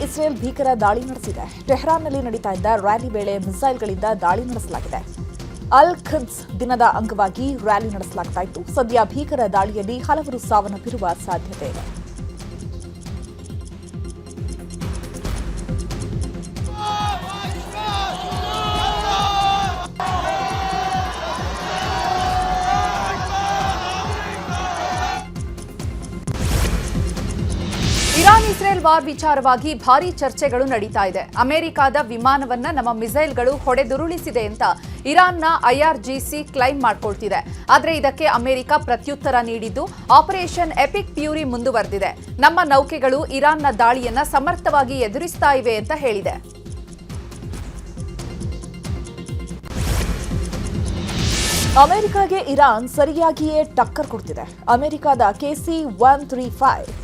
Israel ಭೀಕರ ದಾಳಿ ನಡೆಸಿದೆ. ಟೆಹರಾನ್ನಲ್ಲಿ ನಡೀತಾ ಇದ್ದ ರ್ಯಾಲಿ ವೇಳೆ ಮಿಸೈಲ್ಗಳಿಂದ ದಾಳಿ ನಡೆಸಲಾಗಿದೆ. ಅಲ್ ಖುದ್ಸ್ ದಿನದ ಅಂಗವಾಗಿ ರ್ಯಾಲಿ ನಡೆಸಲಾಗ್ತಾ ಇತ್ತು. ಸದ್ಯ ಭೀಕರ ದಾಳಿಯಲ್ಲಿ ಹಲವರು ಸಾವನ್ನಪ್ಪಿರುವ ಸಾಧ್ಯತೆ ಇದೆ. ಇರಾನ್ ಇಸ್ರೇಲ್ ವಾರ್ ವಿಚಾರವಾಗಿ ಭಾರೀ ಚರ್ಚೆಗಳು ನಡೀತಾ ಇದೆ. ಅಮೆರಿಕದ ವಿಮಾನವನ್ನ ನಮ್ಮ ಮಿಸೈಲ್ಗಳು ಹೊಡೆದುರುಳಿಸಿದೆ ಅಂತ ಇರಾನ್ನ ಐಆರ್ಜಿಸಿ ಕ್ಲೈಮ್ ಮಾಡ್ಕೊಳ್ತಿದೆ. ಆದರೆ ಇದಕ್ಕೆ ಅಮೆರಿಕ ಪ್ರತ್ಯುತ್ತರ ನೀಡಿದ್ದು ಆಪರೇಷನ್ ಎಪಿಕ್ ಫ್ಯೂರಿ ಮುಂದುವರೆದಿದೆ. ನಮ್ಮ ನೌಕೆಗಳು ಇರಾನ್ನ ದಾಳಿಯನ್ನ ಸಮರ್ಥವಾಗಿ ಎದುರಿಸ್ತಾ ಇವೆ ಅಂತ ಹೇಳಿದೆ. ಅಮೆರಿಕಾಗೆ ಇರಾನ್ ಸರಿಯಾಗಿಯೇ ಟಕ್ಕರ್ ಕೊಡ್ತಿದೆ. ಅಮೆರಿಕದ KC-135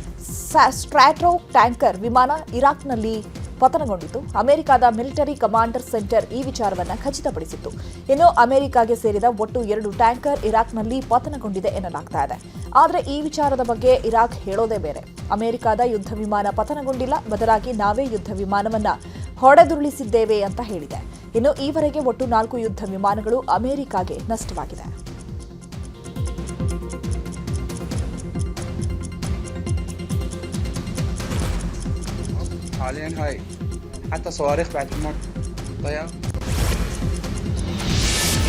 ಸ್ಟ್ರಾಟೋ ಟ್ಯಾಂಕರ್ ವಿಮಾನ ಇರಾಕ್ನಲ್ಲಿ ಪತನಗೊಂಡಿತು. ಅಮೆರಿಕದ ಮಿಲಿಟರಿ ಕಮಾಂಡರ್ ಸೆಂಟರ್ ಈ ವಿಚಾರವನ್ನು ಖಚಿತಪಡಿಸಿತ್ತು. ಇನ್ನು ಅಮೆರಿಕಾಗೆ ಸೇರಿದ ಒಟ್ಟು 2 ಟ್ಯಾಂಕರ್ ಇರಾಕ್ನಲ್ಲಿ ಪತನಗೊಂಡಿದೆ ಎನ್ನಲಾಗ್ತಾ ಇದೆ. ಆದರೆ ಈ ವಿಚಾರದ ಬಗ್ಗೆ ಇರಾಕ್ ಹೇಳೋದೇ ಬೇರೆ. ಅಮೆರಿಕದ ಯುದ್ಧ ವಿಮಾನ ಪತನಗೊಂಡಿಲ್ಲ, ಬದಲಾಗಿ ನಾವೇ ಯುದ್ಧ ವಿಮಾನವನ್ನ ಹೊಡೆದುರುಳಿಸಿದ್ದೇವೆ ಅಂತ ಹೇಳಿದೆ. ಇನ್ನು ಈವರೆಗೆ ಒಟ್ಟು 4 ಯುದ್ಧ ವಿಮಾನಗಳು ಅಮೆರಿಕಾಗೆ ನಷ್ಟವಾಗಿದೆ. حاليا هاي حتى صواريخ بعد الموت طيار.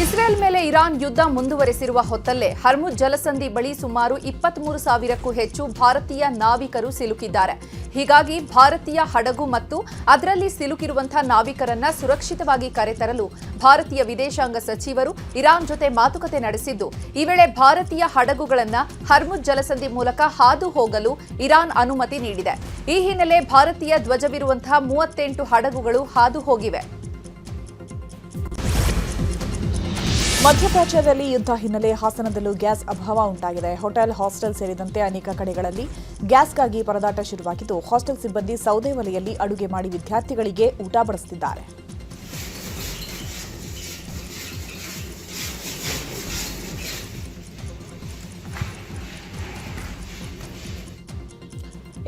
ಇಸ್ರೇಲ್ ಮೇಲೆ ಇರಾನ್ ಯುದ್ಧ ಮುಂದುವರೆಸಿರುವ ಹೊತ್ತಲ್ಲೇ ಹರ್ಮುಜ್ ಜಲಸಂಧಿ ಬಳಿ ಸುಮಾರು 23,000ಕ್ಕೂ ಹೆಚ್ಚು ಭಾರತೀಯ ನಾವಿಕರು ಸಿಲುಕಿದ್ದಾರೆ. ಹೀಗಾಗಿ ಭಾರತೀಯ ಹಡಗು ಮತ್ತು ಅದರಲ್ಲಿ ಸಿಲುಕಿರುವಂತಹ ನಾವಿಕರನ್ನ ಸುರಕ್ಷಿತವಾಗಿ ಕರೆತರಲು ಭಾರತೀಯ ವಿದೇಶಾಂಗ ಸಚಿವರು ಇರಾನ್ ಜೊತೆ ಮಾತುಕತೆ ನಡೆಸಿದ್ದು, ಈ ವೇಳೆ ಭಾರತೀಯ ಹಡಗುಗಳನ್ನು ಹರ್ಮುಜ್ ಜಲಸಂಧಿ ಮೂಲಕ ಹಾದು ಹೋಗಲು ಇರಾನ್ ಅನುಮತಿ ನೀಡಿದೆ. ಈ ಹಿನ್ನೆಲೆ ಭಾರತೀಯ ಧ್ವಜವಿರುವಂತಹ 38 ಹಡಗುಗಳು ಹಾದು ಹೋಗಿವೆ. ಮಧ್ಯಪ್ರಾಚ್ಯದಲ್ಲಿ ಯುದ್ಧ ಹಿನ್ನೆಲೆ ಹಾಸನದಲ್ಲೂ ಗ್ಯಾಸ್ ಅಭಾವ ಉಂಟಾಗಿದೆ. ಹೋಟೆಲ್, ಹಾಸ್ಟೆಲ್ ಸೇರಿದಂತೆ ಅನೇಕ ಕಡೆಗಳಲ್ಲಿ ಗ್ಯಾಸ್ಗಾಗಿ ಪರದಾಟ ಶುರುವಾಗಿದ್ದು, ಹಾಸ್ಟೆಲ್ ಸಿಬ್ಬಂದಿ ಸೌದೆ ಒಲೆಯಲ್ಲಿ ಅಡುಗೆ ಮಾಡಿ ವಿದ್ಯಾರ್ಥಿಗಳಿಗೆ ಊಟ ಬಡಿಸುತ್ತಿದ್ದಾರೆ.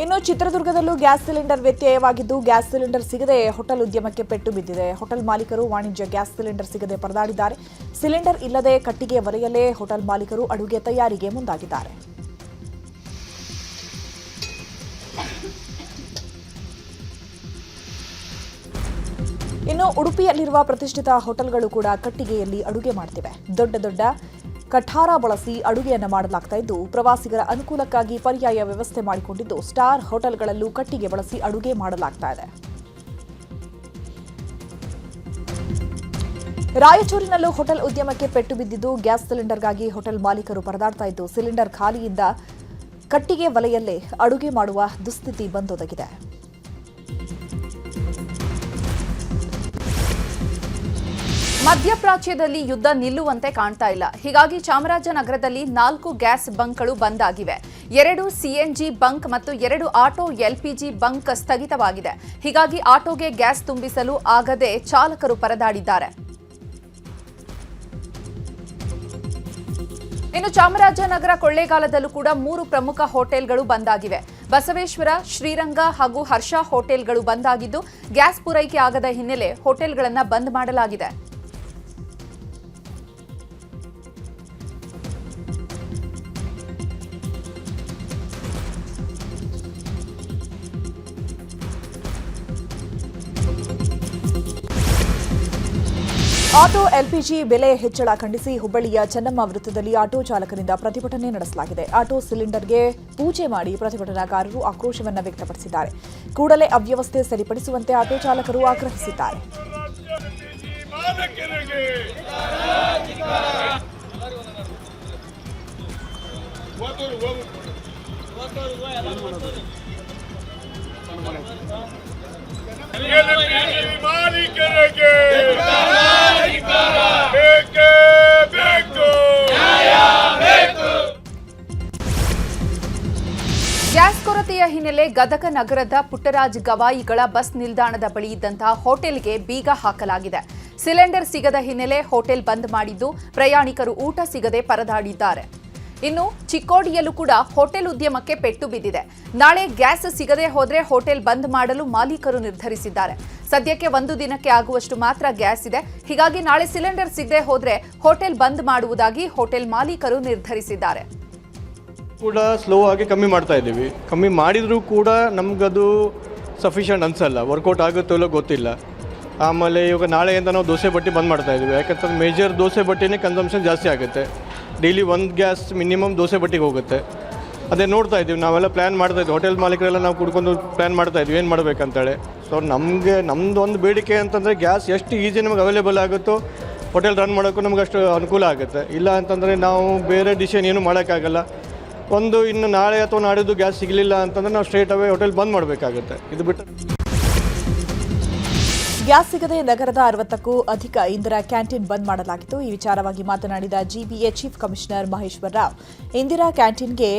ಇನ್ನು ಚಿತ್ರದುರ್ಗದಲ್ಲೂ ಗ್ಯಾಸ್ ಸಿಲಿಂಡರ್ ವ್ಯತ್ಯಯವಾಗಿದ್ದು, ಗ್ಯಾಸ್ ಸಿಲಿಂಡರ್ ಸಿಗದೆ ಹೋಟೆಲ್ ಉದ್ಯಮಕ್ಕೆ ಪೆಟ್ಟು ಬಿದ್ದಿದೆ. ಹೋಟೆಲ್ ಮಾಲೀಕರು ವಾಣಿಜ್ಯ ಗ್ಯಾಸ್ ಸಿಲಿಂಡರ್ ಸಿಗದೆ ಪರದಾಡಿದ್ದಾರೆ. ಸಿಲಿಂಡರ್ ಇಲ್ಲದೆ ಕಟ್ಟಿಗೆ ಒಲೆಯಲ್ಲೇ ಹೋಟೆಲ್ ಮಾಲೀಕರು ಅಡುಗೆ ತಯಾರಿಗೆ ಮುಂದಾಗಿದ್ದಾರೆ. ಇನ್ನು ಉಡುಪಿಯಲ್ಲಿರುವ ಪ್ರತಿಷ್ಠಿತ ಹೋಟೆಲ್ಗಳು ಕೂಡ ಕಟ್ಟಿಗೆಯಲ್ಲಿ ಅಡುಗೆ ಮಾಡ್ತಿವೆ. ದೊಡ್ಡ ದೊಡ್ಡ ಕಠಾರ ಬಳಸಿ ಅಡುಗೆಯನ್ನು ಮಾಡಲಾಗ್ತಾ ಇದ್ದು, ಪ್ರವಾಸಿಗರ ಅನುಕೂಲಕ್ಕಾಗಿ ಪರ್ಯಾಯ ವ್ಯವಸ್ಥೆ ಮಾಡಿಕೊಂಡಿದ್ದು, ಸ್ಟಾರ್ ಹೋಟೆಲ್ಗಳಲ್ಲೂ ಕಟ್ಟಿಗೆ ಬಳಸಿ ಅಡುಗೆ ಮಾಡಲಾಗ್ತಾ ಇದೆ. ರಾಯಚೂರಿನಲ್ಲೂ ಹೋಟೆಲ್ ಉದ್ಯಮಕ್ಕೆ ಪೆಟ್ಟು ಬಿದ್ದಿದ್ದು, ಗ್ಯಾಸ್ ಸಿಲಿಂಡರ್ಗಾಗಿ ಹೋಟೆಲ್ ಮಾಲೀಕರು ಪರದಾಡ್ತಾ ಇದ್ದು, ಸಿಲಿಂಡರ್ ಖಾಲಿಯಿಂದ ಕಟ್ಟಿಗೆ ಒಲೆಯಲ್ಲೇ ಅಡುಗೆ ಮಾಡುವ ದುಸ್ಥಿತಿ ಬಂದೊದಗಿದೆ. ಮಧ್ಯಪ್ರಾಚ್ಯದಲ್ಲಿ ಯುದ್ಧ ನಿಲ್ಲುವಂತೆ ಕಾಣ್ತಾ ಇಲ್ಲ. ಹೀಗಾಗಿ ಚಾಮರಾಜನಗರದಲ್ಲಿ 4 ಗ್ಯಾಸ್ ಬಂಕ್ಗಳು ಬಂದ್ ಆಗಿವೆ. 2 CNG ಬಂಕ್ ಮತ್ತು 2 ಆಟೋ LPG ಬಂಕ್ ಸ್ಥಗಿತವಾಗಿದೆ. ಹೀಗಾಗಿ ಆಟೋಗೆ ಗ್ಯಾಸ್ ತುಂಬಿಸಲು ಆಗದೆ ಚಾಲಕರು ಪರದಾಡಿದ್ದಾರೆ. ಇನ್ನು ಚಾಮರಾಜನಗರ ಕೊಳ್ಳೇಗಾಲದಲ್ಲೂ ಕೂಡ 3 ಪ್ರಮುಖ ಹೋಟೆಲ್ಗಳು ಬಂದಾಗಿವೆ. ಬಸವೇಶ್ವರ, ಶ್ರೀರಂಗ ಹಾಗೂ ಹರ್ಷ ಹೋಟೆಲ್ಗಳು ಬಂದಾಗಿದ್ದು, ಗ್ಯಾಸ್ ಪೂರೈಕೆ ಆಗದ ಹಿನ್ನೆಲೆ ಹೋಟೆಲ್ಗಳನ್ನು ಬಂದ್ ಮಾಡಲಾಗಿದೆ. ಆಟೋ LPG ಬೆಲೆ ಹೆಚ್ಚಳ ಖಂಡಿಸಿ ಹುಬ್ಬಳ್ಳಿಯ ಚೆನ್ನಮ್ಮ ವೃತ್ತದಲ್ಲಿ ಆಟೋ ಚಾಲಕರಿಂದ ಪ್ರತಿಭಟನೆ ನಡೆಸಲಾಗಿದೆ. ಆಟೋ ಸಿಲಿಂಡರ್ಗೆ ಪೂಜೆ ಮಾಡಿ ಪ್ರತಿಭಟನಾಕಾರರು ಆಕ್ರೋಶವನ್ನು ವ್ಯಕ್ತಪಡಿಸಿದ್ದಾರೆ. ಕೂಡಲೇ ಅವ್ಯವಸ್ಥೆ ಸರಿಪಡಿಸುವಂತೆ ಆಟೋ ಚಾಲಕರು ಆಗ್ರಹಿಸಿದ್ದಾರೆ. ಗ್ಯಾಸ್ ಕೊರತೆಯ ಹಿನ್ನೆಲೆ ಗದಗ ನಗರದ ಪುಟ್ಟರಾಜ್ ಗವಾಯಿಗಳ ಬಸ್ ನಿಲ್ದಾಣದ ಬಳಿ ಇದ್ದಂತಹ ಹೋಟೆಲ್ಗೆ ಬೀಗ ಹಾಕಲಾಗಿದೆ. ಸಿಲಿಂಡರ್ ಸಿಗದ ಹಿನ್ನೆಲೆ ಹೋಟೆಲ್ ಬಂದ್ ಮಾಡಿದ್ದು, ಪ್ರಯಾಣಿಕರು ಊಟ ಸಿಗದೆ ಪರದಾಡಿದ್ದಾರೆ. ಇನ್ನು ಚಿಕ್ಕೋಡಿಯಲ್ಲೂ ಕೂಡ ಹೋಟೆಲ್ ಉದ್ಯಮಕ್ಕೆ ಪೆಟ್ಟು ಬಿದ್ದಿದೆ. ನಾಳೆ ಗ್ಯಾಸ್ ಸಿಗದೆ ಹೋದ್ರೆ ಹೋಟೆಲ್ ಬಂದ್ ಮಾಡಲು ಮಾಲೀಕರು ನಿರ್ಧರಿಸಿದ್ದಾರೆ. ಸದ್ಯಕ್ಕೆ 1 ದಿನಕ್ಕೆ ಆಗುವಷ್ಟು ಮಾತ್ರ ಗ್ಯಾಸ್ ಇದೆ. ಹೀಗಾಗಿ ನಾಳೆ ಸಿಲಿಂಡರ್ ಸಿಗದೆ ಹೋದ್ರೆ ಹೋಟೆಲ್ ಬಂದ್ ಮಾಡುವುದಾಗಿ ಹೋಟೆಲ್ ಮಾಲೀಕರು ನಿರ್ಧರಿಸಿದ್ದಾರೆ. ಕೂಡ ಸ್ಲೋ ಆಗಿ ಕಮ್ಮಿ ಮಾಡ್ತಾ ಇದ್ದೀವಿ. ಕಮ್ಮಿ ಮಾಡಿದರೂ ಕೂಡ ನಮಗದು ಸಫಿಷಿಯೆಂಟ್ ಅನಿಸಲ್ಲ, ವರ್ಕೌಟ್ ಆಗುತ್ತೋ ಇಲ್ಲೋ ಗೊತ್ತಿಲ್ಲ. ಆಮೇಲೆ ಇವಾಗ ನಾಳೆಯಿಂದ ನಾವು ದೋಸೆ ಬಟ್ಟಿ ಬಂದ್ ಮಾಡ್ತಾ ಇದ್ದೀವಿ. ಯಾಕಂತಂದ್ರೆ ಮೇಜರ್ ದೋಸೆ ಬಟ್ಟಿನೇ ಕನ್ಸಂಪ್ಷನ್ ಜಾಸ್ತಿ ಆಗುತ್ತೆ. ಡೈಲಿ 1 ಗ್ಯಾಸ್ ಮಿನಿಮಮ್ ದೋಸೆ ಬಟ್ಟಿಗೆ ಹೋಗುತ್ತೆ. ಅದೇ ನೋಡ್ತಾ ಇದ್ದೀವಿ, ನಾವೆಲ್ಲ ಪ್ಲ್ಯಾನ್ ಮಾಡ್ತಾ ಇದ್ದೀವಿ. ಹೋಟೆಲ್ ಮಾಲೀಕರೆಲ್ಲ ನಾವು ಕುಡ್ಕೊಂಡು ಪ್ಲ್ಯಾನ್ ಮಾಡ್ತಾ ಇದ್ವಿ ಏನು ಮಾಡಬೇಕಂತೇಳಿ. ಸೊ ನಮ್ಮದು ಒಂದು ಬೇಡಿಕೆ ಅಂತಂದರೆ ಗ್ಯಾಸ್ ಎಷ್ಟು ಈಸಿ ನಮಗೆ ಅವೈಲೇಬಲ್ ಆಗುತ್ತೋ ಹೋಟೆಲ್ ರನ್ ಮಾಡೋಕ್ಕೂ ನಮ್ಗೆ ಅಷ್ಟು ಅನುಕೂಲ ಆಗುತ್ತೆ. ಇಲ್ಲ ಅಂತಂದರೆ ನಾವು ಬೇರೆ ಡಿಸಿಷನ್ ಏನೂ ಮಾಡೋಕ್ಕಾಗಲ್ಲ. ಇನ್ನು ನಾಳೆ ಅಥವಾ ನಾಡಿದ್ದು ಗ್ಯಾಸ್ ಸಿಗಲಿಲ್ಲ ಅಂತಂದರೆ ನಾವು ಸ್ಟ್ರೇಟ್ ಅವೇ ಹೋಟೆಲ್ ಬಂದ್ ಮಾಡಬೇಕಾಗುತ್ತೆ. ಇದು ಬಿಟ್ಟು ಗ್ಯಾಸ್ ಸಿಗದೆ ನಗರದ 60ಕ್ಕೂ ಅಧಿಕ ಇಂದಿರಾ ಕ್ಯಾಂಟೀನ್ ಬಂದ್ ಮಾಡಲಾಗಿತ್ತು. ಈ ವಿಚಾರವಾಗಿ ಮಾತನಾಡಿದ GBA chief commissioner Maheshwara Rao, Indira ಕ್ಯಾಂಟೀನ್ಗೆ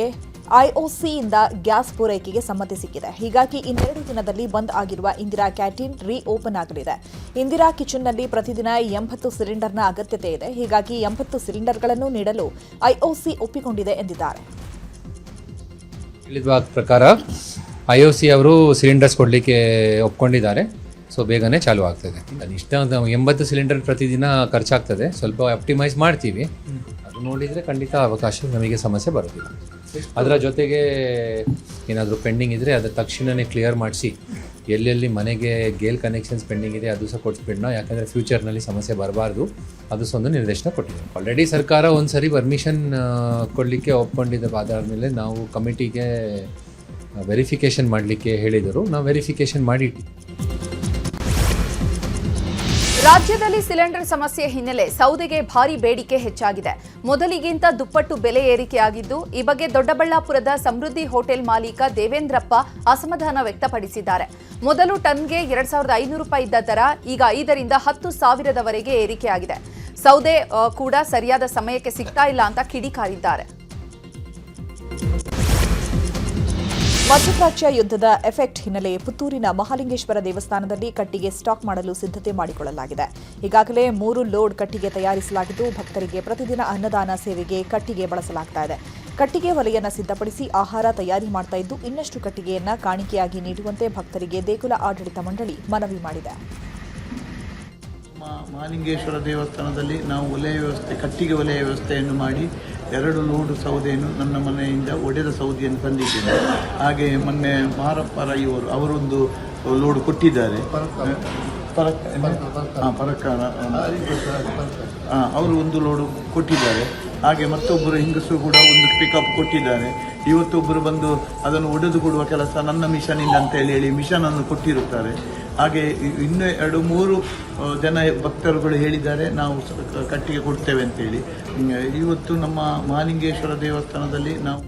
ಐಒಸಿಯಿಂದ ಗ್ಯಾಸ್ ಪೂರೈಕೆಗೆ ಸಮ್ಮತಿ ಸಿಕ್ಕಿದೆ. ಹೀಗಾಗಿ ಇನ್ನೆರಡು ದಿನದಲ್ಲಿ ಬಂದ್ ಆಗಿರುವ ಇಂದಿರಾ ಕ್ಯಾಂಟೀನ್ ರೀ ಓಪನ್ ಆಗಲಿದೆ. ಇಂದಿರಾ ಕಿಚನ್ನಲ್ಲಿ ಪ್ರತಿದಿನ 80 ಸಿಲಿಂಡರ್ನ ಅಗತ್ಯತೆ ಇದೆ. ಹೀಗಾಗಿ 80 ಸಿಲಿಂಡರ್ಗಳನ್ನು ನೀಡಲು ಐಒಸಿ ಒಪ್ಪಿಕೊಂಡಿದೆ ಎಂದಿದ್ದಾರೆ. ಪ್ರಕಾರ IOC ಅವರು ಸಿಲಿಂಡರ್ಸ್ ಕೊಡಲಿಕ್ಕೆ ಒಪ್ಕೊಂಡಿದ್ದಾರೆ. ಸೊ ಬೇಗನೆ ಚಾಲು ಆಗ್ತದೆ. ಕನಿಷ್ಠ 80 ಸಿಲಿಂಡರ್ ಪ್ರತಿದಿನ ಖರ್ಚಾಗ್ತದೆ. ಸ್ವಲ್ಪ ಆಪ್ಟಿಮೈಸ್ ಮಾಡ್ತೀವಿ. ಅದು ನೋಡಿದರೆ ಖಂಡಿತ ಅವಕಾಶ ನಮಗೆ ಸಮಸ್ಯೆ ಬರೋದಿಲ್ಲ. ಅದರ ಜೊತೆಗೆ ಏನಾದರೂ ಪೆಂಡಿಂಗ್ ಇದ್ದರೆ ಅದರ ತಕ್ಷಣವೇ ಕ್ಲಿಯರ್ ಮಾಡಿಸಿ ಎಲ್ಲೆಲ್ಲಿ ಮನೆಗೆ ಗೇಲ್ ಕನೆಕ್ಷನ್ಸ್ ಪೆಂಡಿಂಗ್ ಇದೆ ಅದು ಸಹ ಕೊಟ್ಬಿಡೋಣ. ಯಾಕಂದರೆ ಫ್ಯೂಚರ್ನಲ್ಲಿ ಸಮಸ್ಯೆ ಬರಬಾರ್ದು. ಅದು ಸಹ ಒಂದು ನಿರ್ದೇಶನ ಕೊಟ್ಟಿದೆ. ಆಲ್ರೆಡಿ ಸರ್ಕಾರ ಒಂದು ಸರಿ ಪರ್ಮಿಷನ್ ಕೊಡಲಿಕ್ಕೆ ಒಪ್ಕೊಂಡಿದ್ದ ಆಧಾರದ ಮೇಲೆ ನಾವು ಕಮಿಟಿಗೆ ವೆರಿಫಿಕೇಷನ್ ಮಾಡಲಿಕ್ಕೆ ಹೇಳಿದರು. ನಾವು ವೆರಿಫಿಕೇಷನ್ ಮಾಡಿಟ್ಟು ರಾಜ್ಯದಲ್ಲಿ ಸಿಲಿಂಡರ್ ಸಮಸ್ಯೆ ಹಿನ್ನೆಲೆ ಸೌದೆಗೆ ಭಾರಿ ಬೇಡಿಕೆ ಹೆಚ್ಚಾಗಿದೆ. ಮೊದಲಿಗಿಂತ ದುಪ್ಪಟ್ಟು ಬೆಲೆ ಏರಿಕೆಯಾಗಿದ್ದು, ಈ ಬಗ್ಗೆ ದೊಡ್ಡಬಳ್ಳಾಪುರದ ಸಮೃದ್ಧಿ ಹೋಟೆಲ್ ಮಾಲೀಕ ದೇವೇಂದ್ರಪ್ಪ ಅಸಮಾಧಾನ ವ್ಯಕ್ತಪಡಿಸಿದ್ದಾರೆ. ಮೊದಲು ಟನ್ಗೆ 2,500 ರೂಪಾಯಿ ಇದ್ದ ದರ ಈಗ 5ರಿಂದ 10,000ವರೆಗೆ ಏರಿಕೆಯಾಗಿದೆ. ಸೌದೆ ಕೂಡ ಸರಿಯಾದ ಸಮಯಕ್ಕೆ ಸಿಗ್ತಾ ಇಲ್ಲ ಅಂತ ಕಿಡಿಕಾರಿದ್ದಾರೆ. ಮಧ್ಯಪ್ರಾಚ್ಯ ಯುದ್ಧದ ಎಫೆಕ್ಟ್ ಹಿನ್ನೆಲೆ ಪುತ್ತೂರಿನ ಮಹಾಲಿಂಗೇಶ್ವರ ದೇವಸ್ಥಾನದಲ್ಲಿ ಕಟ್ಟಿಗೆ ಸ್ಟಾಕ್ ಮಾಡಲು ಸಿದ್ಧತೆ ಮಾಡಿಕೊಳ್ಳಲಾಗಿದೆ. ಈಗಾಗಲೇ 3 ಲೋಡ್ ಕಟ್ಟಿಗೆ ತಯಾರಿಸಲಾಗಿದ್ದು, ಭಕ್ತರಿಗೆ ಪ್ರತಿದಿನ ಅನ್ನದಾನ ಸೇವೆಗೆ ಕಟ್ಟಿಗೆ ಬಳಸಲಾಗ್ತಾ ಇದೆ. ಕಟ್ಟಿಗೆ ಒಲೆಯನ್ನು ಸಿದ್ಧಪಡಿಸಿ ಆಹಾರ ತಯಾರಿ ಮಾಡ್ತಾ ಇದ್ದು, ಇನ್ನಷ್ಟು ಕಟ್ಟಿಗೆಯನ್ನು ಕಾಣಿಕೆಯಾಗಿ ನೀಡುವಂತೆ ಭಕ್ತರಿಗೆ ದೇಗುಲ ಆಡಳಿತ ಮಂಡಳಿ ಮನವಿ ಮಾಡಿದೆ. ಮಹಾಲಿಂಗೇಶ್ವರ ದೇವಸ್ಥಾನದಲ್ಲಿ ನಾವು ಒಲೆಯ ವ್ಯವಸ್ಥೆ, ಕಟ್ಟಿಗೆ ಒಲೆಯ ವ್ಯವಸ್ಥೆಯನ್ನು ಮಾಡಿ 2 ಲೋಡ್ ಸೌದೆಯನ್ನು ನನ್ನ ಮನೆಯಿಂದ ಒಡೆದ ಸೌದೆಯನ್ನು ತಂದಿದ್ದೇನೆ. ಹಾಗೆ ಮೊನ್ನೆ ಮಾರಪ್ಪ ರೈಯವರು ಅವರೊಂದು ಲೋಡ್ ಕೊಟ್ಟಿದ್ದಾರೆ. ಅವರು ಒಂದು ಲೋಡು ಕೊಟ್ಟಿದ್ದಾರೆ. ಹಾಗೆ ಮತ್ತೊಬ್ಬರು ಹೆಂಗಸರು ಕೂಡ ಒಂದು ಪಿಕಪ್ ಕೊಟ್ಟಿದ್ದಾರೆ. ಇವತ್ತೊಬ್ಬರು ಬಂದು ಅದನ್ನು ಒಡೆದು ಕೊಡುವ ಕೆಲಸ ನನ್ನ ಮಿಷನಿಂದ ಅಂತ ಹೇಳಿ ಮಿಷನನ್ನು ಕೊಟ್ಟಿರುತ್ತಾರೆ. ಹಾಗೆ ಇನ್ನೂ 2-3 ಜನ ಭಕ್ತರುಗಳು ಹೇಳಿದ್ದಾರೆ ನಾವು ಕಟ್ಟಿಗೆ ಕೊಡ್ತೇವೆ ಅಂತೇಳಿ. ಇವತ್ತು ನಮ್ಮ ಮಹಾಲಿಂಗೇಶ್ವರ ದೇವಸ್ಥಾನದಲ್ಲಿ ನಾವು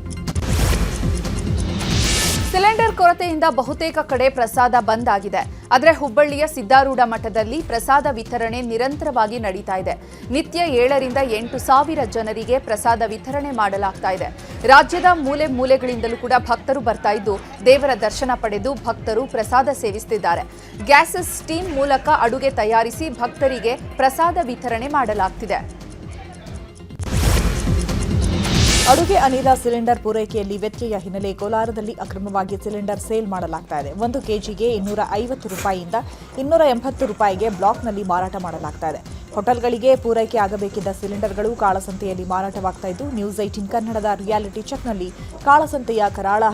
ಸಿಲಿಂಡರ್ ಕೊರತೆಯಿಂದ ಬಹುತೇಕ ಕಡೆ ಪ್ರಸಾದ ಬಂದ್ ಆಗಿದೆ. ಆದರೆ ಹುಬ್ಬಳ್ಳಿಯ ಸಿದ್ದಾರೂಢ ಮಠದಲ್ಲಿ ಪ್ರಸಾದ ವಿತರಣೆ ನಿರಂತರವಾಗಿ ನಡೀತಾ ಇದೆ. ನಿತ್ಯ 7ರಿಂದ 8,000 ಜನರಿಗೆ ಪ್ರಸಾದ ವಿತರಣೆ ಮಾಡಲಾಗ್ತಾ ಇದೆ. ರಾಜ್ಯದ ಮೂಲೆ ಮೂಲೆಗಳಿಂದಲೂ ಕೂಡ ಭಕ್ತರು ಬರ್ತಾ ಇದ್ದು, ದೇವರ ದರ್ಶನ ಪಡೆದು ಭಕ್ತರು ಪ್ರಸಾದ ಸೇವಿಸುತ್ತಿದ್ದಾರೆ. ಗ್ಯಾಸ್ ಸ್ಟೀಮ್ ಮೂಲಕ ಅಡುಗೆ ತಯಾರಿಸಿ ಭಕ್ತರಿಗೆ ಪ್ರಸಾದ ವಿತರಣೆ ಮಾಡಲಾಗ್ತಿದೆ. ಅಡುಗೆ ಅನಿಲ ಸಿಲಿಂಡರ್ ಪೂರೈಕೆಯಲ್ಲಿ ವ್ಯತ್ಯಯ ಹಿನ್ನೆಲೆ ಕೋಲಾರದಲ್ಲಿ ಅಕ್ರಮವಾಗಿ ಸಿಲಿಂಡರ್ ಸೇಲ್ ಮಾಡಲಾಗ್ತಾ ಇದೆ. 1 ಕೆಜಿಗೆ 250 ರೂಪಾಯಿಯಿಂದ 280 ರೂಪಾಯಿಗೆ ಬ್ಲಾಕ್ನಲ್ಲಿ ಮಾರಾಟ ಮಾಡಲಾಗ್ತಾ ಇದೆ. ಹೋಟೆಲ್ಗಳಿಗೆ ಪೂರೈಕೆ ಆಗಬೇಕಿದ್ದ ಸಿಲಿಂಡರ್ಗಳು ಕಾಳಸಂತೆಯಲ್ಲಿ ಮಾರಾಟವಾಗ್ತಾ ಇದ್ದು, ನ್ಯೂಸ್ 18 ಕನ್ನಡದ ರಿಯಾಲಿಟಿ ಚೆಕ್ನಲ್ಲಿ ಕಾಳಸಂತೆಯ ಕರಾಳ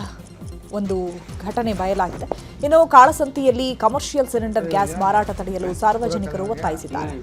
ಒಂದು ಘಟನೆ ಬಯಲಾಗಿದೆ. ಇನ್ನು ಕಾಳಸಂತೆಯಲ್ಲಿ ಕಮರ್ಷಿಯಲ್ ಸಿಲಿಂಡರ್ ಗ್ಯಾಸ್ ಮಾರಾಟ ತಡೆಯಲು ಸಾರ್ವಜನಿಕರು ಒತ್ತಾಯಿಸಿದ್ದಾರೆ.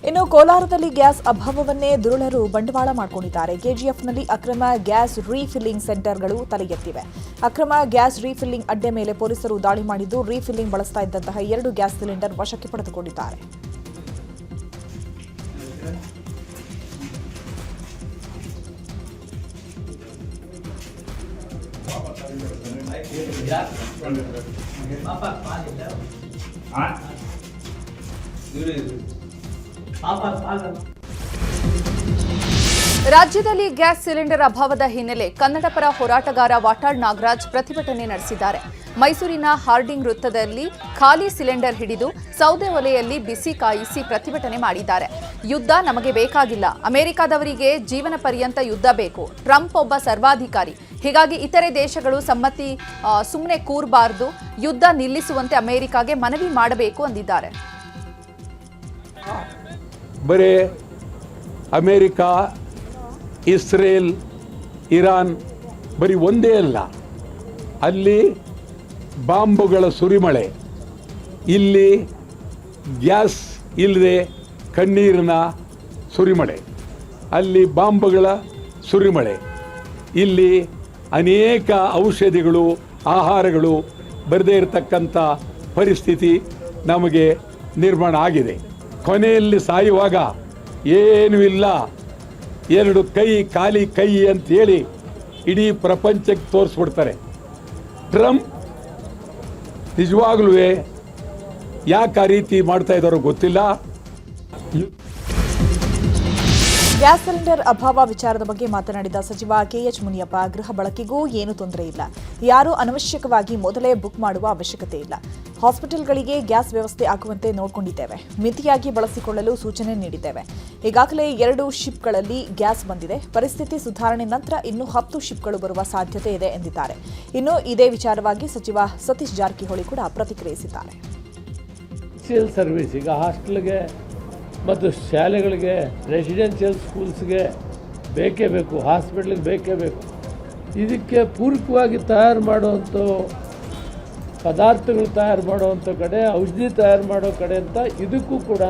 ಇನ್ನು ಕೋಲಾರದಲ್ಲಿ ಗ್ಯಾಸ್ ಅಭಾವವನ್ನೇ ದುರುಳರು ಬಂಡವಾಳ ಮಾಡಿಕೊಂಡಿದ್ದಾರೆ. ಕೆಜಿಎಫ್ನಲ್ಲಿ ಅಕ್ರಮ ಗ್ಯಾಸ್ ರೀಫಿಲ್ಲಿಂಗ್ ಸೆಂಟರ್ಗಳು ತಲೆಗೆತ್ತಿವೆ. ಅಕ್ರಮ ಗ್ಯಾಸ್ ರೀಫಿಲ್ಲಿಂಗ್ ಅಡ್ಡೆ ಮೇಲೆ ಪೊಲೀಸರು ದಾಳಿ ಮಾಡಿದ್ದು, ರೀಫಿಲ್ಲಿಂಗ್ ಬಳಸ್ತಾ ಇದ್ದಂತಹ 2 ಗ್ಯಾಸ್ ಸಿಲಿಂಡರ್ ವಶಕ್ಕೆ ಪಡೆದುಕೊಂಡಿದ್ದಾರೆ. ರಾಜ್ಯದಲ್ಲಿ ಗ್ಯಾಸ್ ಸಿಲಿಂಡರ್ ಅಭಾವದ ಹಿನ್ನೆಲೆ ಕನ್ನಡಪರ ಹೋರಾಟಗಾರ ವಾಟಾಳ್ ನಾಗರಾಜ್ ಪ್ರತಿಭಟನೆ ನಡೆಸಿದ್ದಾರೆ. ಮೈಸೂರಿನ ಹಾರ್ಡಿಂಗ್ ವೃತ್ತದಲ್ಲಿ ಖಾಲಿ ಸಿಲಿಂಡರ್ ಹಿಡಿದು ಸೌದೆ ಒಲೆಯಲ್ಲಿ ಬಿಸಿ ಕಾಯಿಸಿ ಪ್ರತಿಭಟನೆ ಮಾಡಿದ್ದಾರೆ. ಯುದ್ಧ ನಮಗೆ ಬೇಕಾಗಿಲ್ಲ, ಅಮೆರಿಕದವರಿಗೆ ಜೀವನ ಪರ್ಯಂತ ಯುದ್ಧ ಬೇಕು, ಟ್ರಂಪ್ ಒಬ್ಬ ಸರ್ವಾಧಿಕಾರಿ, ಹೀಗಾಗಿ ಇತರೆ ದೇಶಗಳು ಸುಮ್ಮನೆ ಕೂರಬಾರದು, ಯುದ್ಧ ನಿಲ್ಲಿಸುವಂತೆ ಅಮೆರಿಕಾಗೆ ಮನವಿ ಮಾಡಬೇಕು ಅಂದಿದ್ದಾರೆ. ಬರೇ ಅಮೇರಿಕಾ, ಇಸ್ರೇಲ್, ಇರಾನ್ ಬರೀ ಒಂದೇ ಅಲ್ಲ, ಅಲ್ಲಿ ಬಾಂಬುಗಳ ಸುರಿಮಳೆ, ಇಲ್ಲಿ ಗ್ಯಾಸ್ ಇಲ್ಲದೆ ಕಣ್ಣೀರಿನ ಸುರಿಮಳೆ, ಅಲ್ಲಿ ಬಾಂಬುಗಳ ಸುರಿಮಳೆ, ಇಲ್ಲಿ ಅನೇಕ ಔಷಧಿಗಳು, ಆಹಾರಗಳು ಬರದೇ ಇರತಕ್ಕಂಥ ಪರಿಸ್ಥಿತಿ ನಮಗೆ ನಿರ್ಮಾಣ ಆಗಿದೆ. ಕೊನೆಯಲ್ಲಿ ಸಾಯುವಾಗ ಏನೂ ಇಲ್ಲ, ಎರಡು ಕೈ ಖಾಲಿ ಕೈ ಅಂತೇಳಿ ಇಡೀ ಪ್ರಪಂಚಕ್ಕೆ ತೋರಿಸ್ಬಿಡ್ತಾರೆ. ಟ್ರಂಪ್ ನಿಜವಾಗ್ಲೂ ಯಾಕೆ ಆ ರೀತಿ ಮಾಡ್ತಾ ಇದ್ದಾರೋ ಗೊತ್ತಿಲ್ಲ. ಗ್ಯಾಸ್ ಸಿಲಿಂಡರ್ ಅಭಾವ ವಿಚಾರದ ಬಗ್ಗೆ ಮಾತನಾಡಿದ ಸಚಿವ ಕೆಎಚ್ ಮುನಿಯಪ್ಪ, ಗೃಹ ಬಳಕೆಗೂ ಏನು ತೊಂದರೆ ಇಲ್ಲ, ಯಾರೂ ಅನವಶ್ಯಕವಾಗಿ ಮೊದಲೇ ಬುಕ್ ಮಾಡುವ ಅವಶ್ಯಕತೆ ಇಲ್ಲ, ಹಾಸ್ಪಿಟಲ್ಗಳಿಗೆ ಗ್ಯಾಸ್ ವ್ಯವಸ್ಥೆ ಆಗುವಂತೆ ನೋಡಿಕೊಂಡಿದ್ದೇವೆ, ಮಿತಿಯಾಗಿ ಬಳಸಿಕೊಳ್ಳಲು ಸೂಚನೆ ನೀಡಿದ್ದೇವೆ, ಈಗಾಗಲೇ 2 ಶಿಪ್ಗಳಲ್ಲಿ ಗ್ಯಾಸ್ ಬಂದಿದೆ, ಪರಿಸ್ಥಿತಿ ಸುಧಾರಣೆ ನಂತರ ಇನ್ನೂ 10 ಶಿಪ್ಗಳು ಬರುವ ಸಾಧ್ಯತೆ ಇದೆ ಎಂದಿದ್ದಾರೆ. ಇನ್ನು ಇದೇ ವಿಚಾರವಾಗಿ ಸಚಿವ ಸತೀಶ್ ಜಾರಕಿಹೊಳಿ ಕೂಡ ಪ್ರತಿಕ್ರಿಯಿಸಿದ್ದಾರೆ. ಸರ್ವಿಸ್ ಈಗ ಹಾಸ್ಟೆಲ್ಗೆ ಮತ್ತು ಶಾಲೆಗಳಿಗೆ, ರೆಸಿಡೆನ್ಷಿಯಲ್ ಸ್ಕೂಲ್ಸ್ಗೆ ಬೇಕೇ ಬೇಕು, ಹಾಸ್ಪಿಟ್ಲಿಗೆ ಬೇಕೇ ಬೇಕು. ಇದಕ್ಕೆ ಪೂರಕವಾಗಿ ತಯಾರು ಮಾಡುವಂಥ ಪದಾರ್ಥಗಳು ತಯಾರು ಮಾಡುವಂಥ ಕಡೆ, ಔಷಧಿ ತಯಾರು ಮಾಡೋ ಕಡೆ ಅಂತ ಇದಕ್ಕೂ ಕೂಡ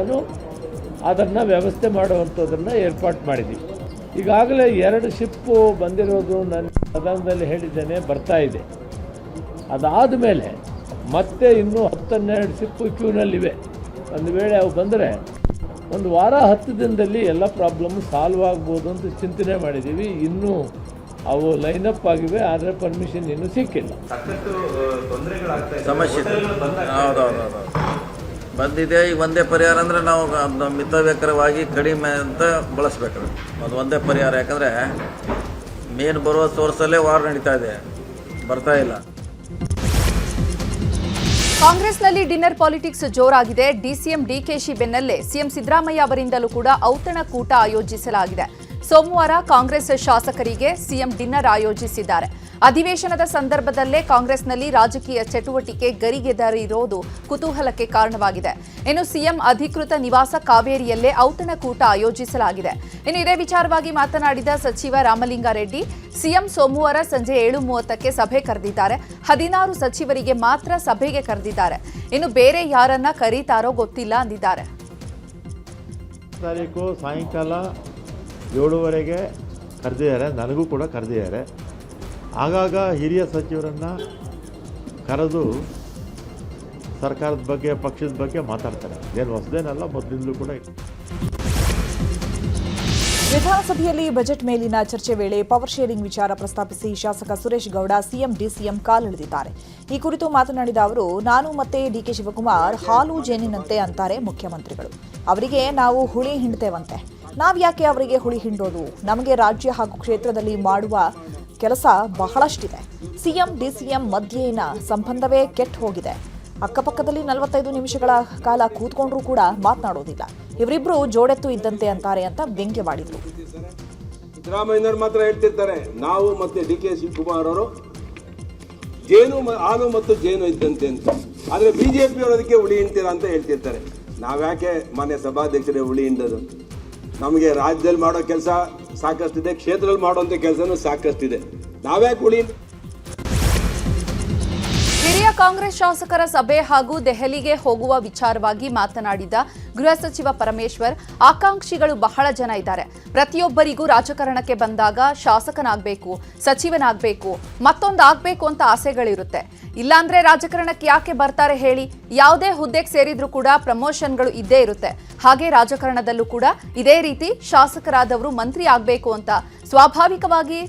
ಅದನ್ನು ವ್ಯವಸ್ಥೆ ಮಾಡುವಂಥದ್ದನ್ನು ಏರ್ಪಾಡು ಮಾಡಿದ್ದೀವಿ. ಈಗಾಗಲೇ 2 ಶಿಪ್ಪು ಬಂದಿರೋದು ನನ್ನ ಸದನದಲ್ಲಿ ಹೇಳಿದ್ದೇನೆ, ಬರ್ತಾ ಇದೆ. ಅದಾದ ಮೇಲೆ ಮತ್ತೆ ಇನ್ನೂ 10-12 ಶಿಪ್ಪು ಕ್ಯೂನಲ್ಲಿವೆ. ಒಂದು ವೇಳೆ ಅವು ಬಂದರೆ ಒಂದು ವಾರ 10 ದಿನದಲ್ಲಿ ಎಲ್ಲ ಪ್ರಾಬ್ಲಮ್ ಸಾಲ್ವ್ ಆಗ್ಬೋದು ಅಂತ ಚಿಂತನೆ ಮಾಡಿದ್ದೀವಿ. ಇನ್ನೂ ಅವು ಲೈನಪ್ ಆಗಿವೆ, ಆದರೆ ಪರ್ಮಿಷನ್ ಇನ್ನೂ ಸಿಕ್ಕಿಲ್ಲ. ಸಮಸ್ಯೆ ಹೌದೌದು ಬಂದಿದೆ. ಈಗ ಒಂದೇ ಪರಿಹಾರ ಅಂದರೆ ನಾವು ಅದನ್ನ ಮಿತವ್ಯಕರವಾಗಿ ಕಡಿಮೆ ಅಂತ ಬಳಸ್ಬೇಕು. ಅದು ಒಂದೇ ಪರಿಹಾರ, ಯಾಕಂದರೆ ಮೇನ್ ಬರುವ ಸೋರ್ಸಲ್ಲೇ ವಾರ್ ನಡೀತಾ ಇದೆ, ಬರ್ತಾ ಇಲ್ಲ. ಕಾಂಗ್ರೆಸ್ನಲ್ಲಿ ಡಿನ್ನರ್ ಪಾಲಿಟಿಕ್ಸ್ ಜೋರಾಗಿದೆ. ಡಿಸಿಎಂ ಡಿಕೆಶಿ ಬೆನ್ನಲ್ಲೇ ಸಿಎಂ ಸಿದ್ದರಾಮಯ್ಯ ಅವರಿಂದಲೂ ಕೂಡ ಔತಣಕೂಟ ಆಯೋಜಿಸಲಾಗಿದೆ. ಸೋಮವಾರ ಕಾಂಗ್ರೆಸ್ ಶಾಸಕರಿಗೆ ಸಿಎಂ ಡಿನ್ನರ್ ಆಯೋಜಿಸಿದ್ದಾರೆ. ಅಧಿವೇಶನದ ಸಂದರ್ಭದಲ್ಲೇ ಕಾಂಗ್ರೆಸ್ನಲ್ಲಿ ರಾಜಕೀಯ ಚಟುವಟಿಕೆ ಗರಿಗೆದರಿರೋದು ಕುತೂಹಲಕ್ಕೆ ಕಾರಣವಾಗಿದೆ. ಇನ್ನು ಸಿಎಂ ಅಧಿಕೃತ ನಿವಾಸ ಕಾವೇರಿಯಲ್ಲೇ ಔತಣಕೂಟ ಆಯೋಜಿಸಲಾಗಿದೆ. ಇನ್ನು ಇದೇ ವಿಚಾರವಾಗಿ ಮಾತನಾಡಿದ ಸಚಿವ ರಾಮಲಿಂಗಾರೆಡ್ಡಿ, ಸಿಎಂ ಸೋಮವಾರ ಸಂಜೆ 7:30ಕ್ಕೆ ಸಭೆ ಕರೆದಿದ್ದಾರೆ. 16 ಸಚಿವರಿಗೆ ಮಾತ್ರ ಸಭೆಗೆ ಕರೆದಿದ್ದಾರೆ. ಇನ್ನು ಬೇರೆ ಯಾರನ್ನ ಕರೀತಾರೋ ಗೊತ್ತಿಲ್ಲ ಅಂದಿದ್ದಾರೆ. ತಾರೀಕು ಸಾಯಂಕಾಲ 7:30ಗೆ ಕರೆದಿದ್ದಾರೆ, ನನಗೂ ಕೂಡ ಕರೆದಿದ್ದಾರೆ. ಆಗಾಗ ಹಿರಿಯ ಸಚಿವರನ್ನು ಕರೆದು ಸರ್ಕಾರದ ಬಗ್ಗೆ, ಪಕ್ಷದ ಬಗ್ಗೆ ಮಾತಾಡ್ತಾರೆ. ಏನು ಹೊಸದೇನಲ್ಲ, ಮೊದಲಿಂದಲೂ ಕೂಡ. ವಿಧಾನಸಭೆಯಲ್ಲಿ ಬಜೆಟ್ ಮೇಲಿನ ಚರ್ಚೆ ವೇಳೆ ಪವರ್ ಶೇರಿಂಗ್ ವಿಚಾರ ಪ್ರಸ್ತಾಪಿಸಿ ಶಾಸಕ ಸುರೇಶ್ ಗೌಡ ಸಿಎಂ ಡಿಸಿಎಂ ಕಾಲೆಳೆದಿದ್ದಾರೆ. ಈ ಕುರಿತು ಮಾತನಾಡಿದ ಅವರು, ನಾನು ಮತ್ತೆ ಡಿಕೆ ಶಿವಕುಮಾರ್ ಹಾಲು ಜೇನಿನಂತೆ ಅಂತಾರೆ ಮುಖ್ಯಮಂತ್ರಿಗಳು. ಅವರಿಗೆ ನಾವು ಹುಳಿ ಹಿಂಡ್ತೇವಂತೆ. ನಾವ್ಯಾಕೆ ಅವರಿಗೆ ಹುಳಿ ಹಿಂಡೋದು? ನಮಗೆ ರಾಜ್ಯ ಹಾಗೂ ಕ್ಷೇತ್ರದಲ್ಲಿ ಮಾಡುವ ಕೆಲಸ ಬಹಳಷ್ಟಿದೆ. ಸಿಎಂ ಡಿಸಿಎಂ ಮಧ್ಯೆನ ಸಂಬಂಧವೇ ಕೆಟ್ಟು ಹೋಗಿದೆ. ಅಕ್ಕಪಕ್ಕದಲ್ಲಿ 45 ನಿಮಿಷಗಳ ಕಾಲ ಕೂತ್ಕೊಂಡ್ರೂ ಕೂಡ ಮಾತನಾಡೋದಿಲ್ಲ. ಇವರಿಬ್ರು ಜೋಡೆತ್ತು ಇದ್ದಂತೆ ಅಂತಾರೆ ಅಂತ ವ್ಯಂಗ್ಯವಾಡಿದ್ರು. ಸಿದ್ದರಾಮಯ್ಯನವರು ಮಾತ್ರ ಹೇಳ್ತಿರ್ತಾರೆ, ನಾವು ಮತ್ತೆ ಡಿಕೆ ಶಿವಕುಮಾರ್ ಅವರು ಹಾಲು ಮತ್ತು ಜೇನು ಇದ್ದಂತೆ ಅಂತ. ಆದರೆ ಬಿಜೆಪಿ ಅವರು ಅದಕ್ಕೆ ಹುಳಿ ಹಿಂಡ್ತೀರಾ ಅಂತ ಹೇಳ್ತಿರ್ತಾರೆ. ನಾವ್ಯಾಕೆ ಮಾನ್ಯ ಸಭಾಧ್ಯಕ್ಷರೇ ಹುಳಿ ಹಿಂಡೋದು? ನಮಗೆ ರಾಜ್ಯದಲ್ಲಿ ಮಾಡೋ ಕೆಲಸ ಸಾಕಷ್ಟಿದೆ, ಕ್ಷೇತ್ರದಲ್ಲಿ ಮಾಡುವಂಥ ಕೆಲಸನೂ ಸಾಕಷ್ಟಿದೆ. ನಾವ್ಯಾಕೆ ಹುಳಿ? ಹಿರಿಯ ಕಾಂಗ್ರೆಸ್ ಶಾಸಕರ ಸಭೆ ಹಾಗೂ ದೆಹಲಿಗೆ ಹೋಗುವ ವಿಚಾರವಾಗಿ ಮಾತನಾಡಿದ ಗೃಹ ಸಚಿವ ಪರಮೇಶ್ವರ್, ಆಕಾಂಕ್ಷಿಗಳು ಬಹಳ ಜನ ಇದ್ದಾರೆ. ಪ್ರತಿಯೊಬ್ಬರಿಗೂ ರಾಜಕಾರಣಕ್ಕೆ ಬಂದಾಗ ಶಾಸಕನಾಗಬೇಕು, ಸಚಿವನಾಗಬೇಕು, ಮತ್ತೊಂದಾಗಬೇಕು ಅಂತ ಆಸೆಗಳಿರುತ್ತೆ. ಇಲ್ಲಾಂದ್ರೆ ರಾಜಕಾರಣಕ್ಕೆ ಯಾಕೆ ಬರ್ತಾರೆ ಹೇಳಿ? ಯಾವುದೇ ಹುದ್ದೆಗೆ ಸೇರಿದ್ರೂ ಕೂಡ ಪ್ರಮೋಷನ್ಗಳು ಇದ್ದೇ ಇರುತ್ತೆ. ಹಾಗೆ ರಾಜಕಾರಣದಲ್ಲೂ ಕೂಡ ಇದೇ ರೀತಿ ಶಾಸಕರಾದವರು ಮಂತ್ರಿ ಆಗಬೇಕು ಅಂತ ಸ್ವಾಭಾವಿಕವಾಗಿ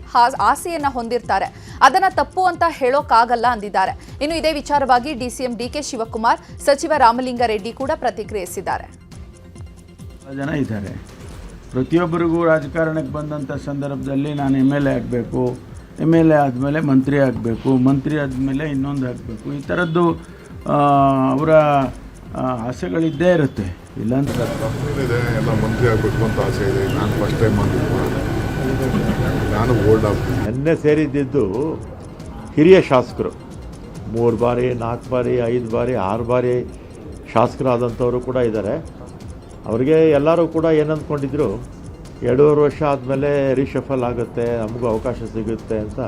ಆಸೆಯನ್ನ ಹೊಂದಿರ್ತಾರೆ. ಅದನ್ನ ತಪ್ಪು ಅಂತ ಹೇಳೋಕ್ಕಾಗಲ್ಲ ಅಂದಿದ್ದಾರೆ. ಇನ್ನು ಇದೇ ವಿಚಾರವಾಗಿ ಡಿಸಿಎಂ ಡಿಕೆ ಶಿವಕುಮಾರ್, ಸಚಿವ ರಾಮಲಿಂಗಾರೆಡ್ಡಿ ಕೂಡ ಪ್ರತಿಕ್ರಿಯಿಸಿದ್ದಾರೆ. ಜನ ಇದ್ದಾರೆ, ಪ್ರತಿಯೊಬ್ಬರಿಗೂ ರಾಜಕಾರಣಕ್ಕೆ ಬಂದಂಥ ಸಂದರ್ಭದಲ್ಲಿ ನಾನು MLA ಆಗಬೇಕು, MLA ಆದಮೇಲೆ ಮಂತ್ರಿ ಆಗಬೇಕು, ಮಂತ್ರಿ ಆದಮೇಲೆ ಇನ್ನೊಂದು ಆಗಬೇಕು, ಈ ಥರದ್ದು ಅವರ ಆಸೆಗಳಿದ್ದೇ ಇರುತ್ತೆ. ಇಲ್ಲಾಂತ ಇದೆ, ಎಲ್ಲ ಮಂತ್ರಿ ಆಗಬೇಕು ಅಂತ ಆಸೆ ಇದೆ. ನಾನು ಫಸ್ಟ್ ಟೈಮ್ ಬಂದಿದ್ದು, ನಾನು ಓಲ್ಡ್ ಆಗ್ತೀನಿ. ಎನ್ನೆ ಸೇರಿದ್ದು ಹಿರಿಯ ಶಾಸಕರು 3 ಬಾರಿ 4 ಬಾರಿ 5 ಬಾರಿ 6 ಬಾರಿ ಶಾಸಕರಾದಂಥವರು ಕೂಡ ಇದ್ದಾರೆ. ಅವರಿಗೆ ಎಲ್ಲರೂ ಕೂಡ ಏನಂದ್ಕೊಂಡಿದ್ರು, 2.5 ವರ್ಷ ಆದಮೇಲೆ ರೀಶಫಲ್ ಆಗುತ್ತೆ, ನಮಗೂ ಅವಕಾಶ ಸಿಗುತ್ತೆ ಅಂತ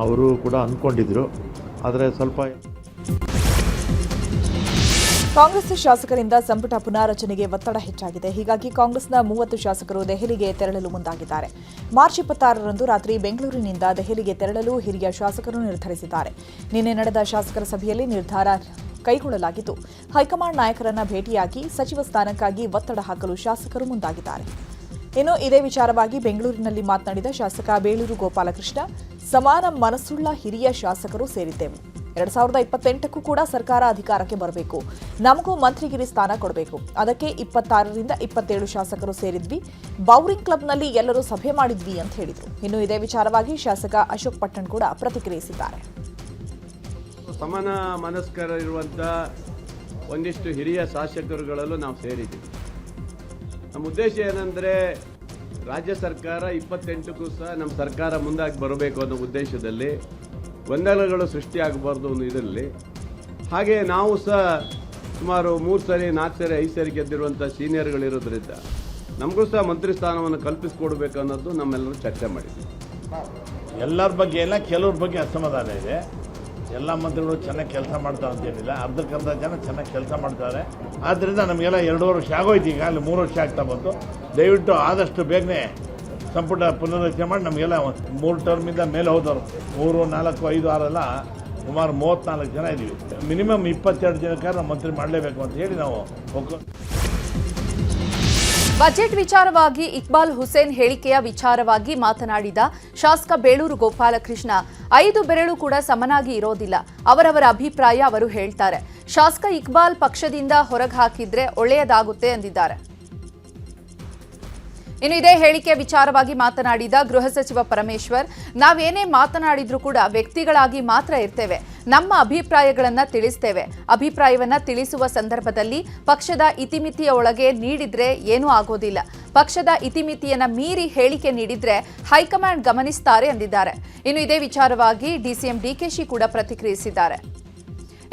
ಅವರು ಕೂಡ ಅಂದ್ಕೊಂಡಿದ್ರು. ಆದರೆ ಸ್ವಲ್ಪ ಕಾಂಗ್ರೆಸ್ ಶಾಸಕರಿಂದ ಸಂಪುಟ ಪುನಾರಚನೆಗೆ ಒತ್ತಡ ಹೆಚ್ಚಾಗಿದೆ. ಹೀಗಾಗಿ ಕಾಂಗ್ರೆಸ್ನ 30 ಶಾಸಕರು ದೆಹಲಿಗೆ ತೆರಳಲು ಮುಂದಾಗಿದ್ದಾರೆ. ಮಾರ್ಚ್ 26ರಂದು ರಾತ್ರಿ ಬೆಂಗಳೂರಿನಿಂದ ದೆಹಲಿಗೆ ತೆರಳಲು ಹಿರಿಯ ಶಾಸಕರು ನಿರ್ಧರಿಸಿದ್ದಾರೆ. ನಿನ್ನೆ ನಡೆದ ಶಾಸಕರ ಸಭೆಯಲ್ಲಿ ನಿರ್ಧಾರ ಕೈಗೊಳ್ಳಲಾಗಿದ್ದು, ಹೈಕಮಾಂಡ್ ನಾಯಕರನ್ನ ಭೇಟಿಯಾಗಿ ಸಚಿವ ಸ್ಥಾನಕ್ಕಾಗಿ ಒತ್ತಡ ಹಾಕಲು ಶಾಸಕರು ಮುಂದಾಗಿದ್ದಾರೆ. ಇನ್ನು ಇದೇ ವಿಚಾರವಾಗಿ ಬೆಂಗಳೂರಿನಲ್ಲಿ ಮಾತನಾಡಿದ ಶಾಸಕ ಬೇಳೂರು ಗೋಪಾಲಕೃಷ್ಣ, ಸಮಾನ ಮನಸ್ಸುಳ್ಳ ಹಿರಿಯ ಶಾಸಕರು ಸೇರಿದ್ದೆವು. 2028ಕ್ಕೂ ಕೂಡ ಸರ್ಕಾರ ಅಧಿಕಾರಕ್ಕೆ ಬರಬೇಕು, ನಮಗೂ ಮಂತ್ರಿಗಿರಿ ಸ್ಥಾನ ಕೊಡಬೇಕು. ಅದಕ್ಕೆ 26ರಿಂದ 27 ಶಾಸಕರು ಸೇರಿದ್ವಿ. ಬೌರಿಂಗ್ ಕ್ಲಬ್ನಲ್ಲಿ ಎಲ್ಲರೂ ಸಭೆ ಮಾಡಿದ್ವಿ ಅಂತ ಹೇಳಿದರು. ಇನ್ನು ಇದೇ ವಿಚಾರವಾಗಿ ಶಾಸಕ ಅಶೋಕ್ ಪಟ್ಟಣ್ ಕೂಡ ಪ್ರತಿಕ್ರಿಯಿಸಿದ್ದಾರೆ. ಸಮಾನ ಮನಸ್ಕರಿರುವಂಥ ಒಂದಿಷ್ಟು ಹಿರಿಯ ಶಾಸಕರುಗಳಲ್ಲೂ ನಾವು ಸೇರಿದ್ದೀವಿ. ನಮ್ಮ ಉದ್ದೇಶ ಏನಂದರೆ, ರಾಜ್ಯ ಸರ್ಕಾರ 28ಕ್ಕೂ ಸಹ ನಮ್ಮ ಸರ್ಕಾರ ಮುಂದಾಗಿ ಬರಬೇಕು ಅನ್ನೋ ಉದ್ದೇಶದಲ್ಲಿ ಗೊಂದಲಗಳು ಸೃಷ್ಟಿಯಾಗಬಾರ್ದು ಅನ್ನೋ ಇದರಲ್ಲಿ. ಹಾಗೆ ನಾವು ಸಹ ಸುಮಾರು 3 ಸರಿ 4 ಸರಿ 5 ಸರಿ ಗೆದ್ದಿರುವಂಥ ಸೀನಿಯರ್ಗಳಿರೋದ್ರಿಂದ ನಮಗೂ ಸಹ ಮಂತ್ರಿ ಸ್ಥಾನವನ್ನು ಕಲ್ಪಿಸಿಕೊಡ್ಬೇಕು ಅನ್ನೋದು ನಮ್ಮೆಲ್ಲರೂ ಚರ್ಚೆ ಮಾಡಿದ್ವಿ. ಎಲ್ಲರ ಬಗ್ಗೆ ಇಲ್ಲ, ಕೆಲವ್ರ ಬಗ್ಗೆ ಅಸಮಾಧಾನ ಇದೆ. ಎಲ್ಲ ಮಂತ್ರಿಗಳು ಚೆನ್ನಾಗಿ ಕೆಲಸ ಮಾಡ್ತಾರೆ ಅಂತೇನಿಲ್ಲ, ಅರ್ಧಕ್ಕರ್ಧ ಜನ ಚೆನ್ನಾಗಿ ಕೆಲಸ ಮಾಡ್ತಾರೆ. ಆದ್ದರಿಂದ ನಮಗೆಲ್ಲ 2.5 ವರ್ಷ ಆಗೋಯ್ತು, ಈಗ ಅಲ್ಲಿ 3 ವರ್ಷ ಆಗ್ತಾ ಬಂತು. ದಯವಿಟ್ಟು ಆದಷ್ಟು ಬೇಗನೆ ಸಂಪುಟ ಪುನರ್ರಚನೆ ಮಾಡಿ ನಮಗೆಲ್ಲ 3 ಟರ್ಮಿಂದ ಮೇಲೆ ಹೋದವರು 3, 4, 5, 6 ಎಲ್ಲ ಸುಮಾರು 34 ಜನ ಇದ್ದೀವಿ. ಮಿನಿಮಮ್ 22 ಜನಕ್ಕೆ ನಾವು ಮಂತ್ರಿ ಮಾಡಲೇಬೇಕು ಅಂತ ಹೇಳಿ ನಾವು ಬಜೆಟ್ ವಿಚಾರವಾಗಿ ಇಕ್ಬಾಲ್ ಹುಸೇನ್ ಹೇಳಿಕೆಯ ವಿಚಾರವಾಗಿ ಮಾತನಾಡಿದ ಶಾಸಕ ಬೇಳೂರು ಗೋಪಾಲಕೃಷ್ಣ, 5 ಬೆರಳು ಕೂಡ ಸಮನಾಗಿ ಇರೋದಿಲ್ಲ, ಅವರವರ ಅಭಿಪ್ರಾಯ ಅವರು ಹೇಳ್ತಾರೆ. ಶಾಸಕ ಇಕ್ಬಾಲ್ ಪಕ್ಷದಿಂದ ಹೊರಗೆ ಹಾಕಿದ್ರೆ ಒಳ್ಳೆಯದಾಗುತ್ತೆ ಎಂದಿದ್ದಾರೆ. ಇನ್ನು ಇದೇ ಹೇಳಿಕೆಯ ವಿಚಾರವಾಗಿ ಮಾತನಾಡಿದ ಗೃಹ ಸಚಿವ ಪರಮೇಶ್ವರ್, ನಾವೇನೇ ಮಾತನಾಡಿದ್ರೂ ಕೂಡ ವ್ಯಕ್ತಿಗಳಾಗಿ ಮಾತ್ರ ಇರ್ತೇವೆ, ನಮ್ಮ ಅಭಿಪ್ರಾಯಗಳನ್ನ ತಿಳಿಸ್ತೇವೆ. ಅಭಿಪ್ರಾಯವನ್ನ ತಿಳಿಸುವ ಸಂದರ್ಭದಲ್ಲಿ ಪಕ್ಷದ ಇತಿಮಿತಿಯ ಒಳಗೆ ನೀಡಿದ್ರೆ ಏನೂ ಆಗೋದಿಲ್ಲ. ಪಕ್ಷದ ಇತಿಮಿತಿಯನ್ನ ಮೀರಿ ಹೇಳಿಕೆ ನೀಡಿದ್ರೆ ಹೈಕಮಾಂಡ್ ಗಮನಿಸ್ತಾರೆ ಎಂದಿದ್ದಾರೆ. ಇನ್ನು ಇದೇ ವಿಚಾರವಾಗಿ ಡಿಸಿಎಂ ಡಿಕೆಶಿ ಕೂಡ ಪ್ರತಿಕ್ರಿಯಿಸಿದ್ದಾರೆ.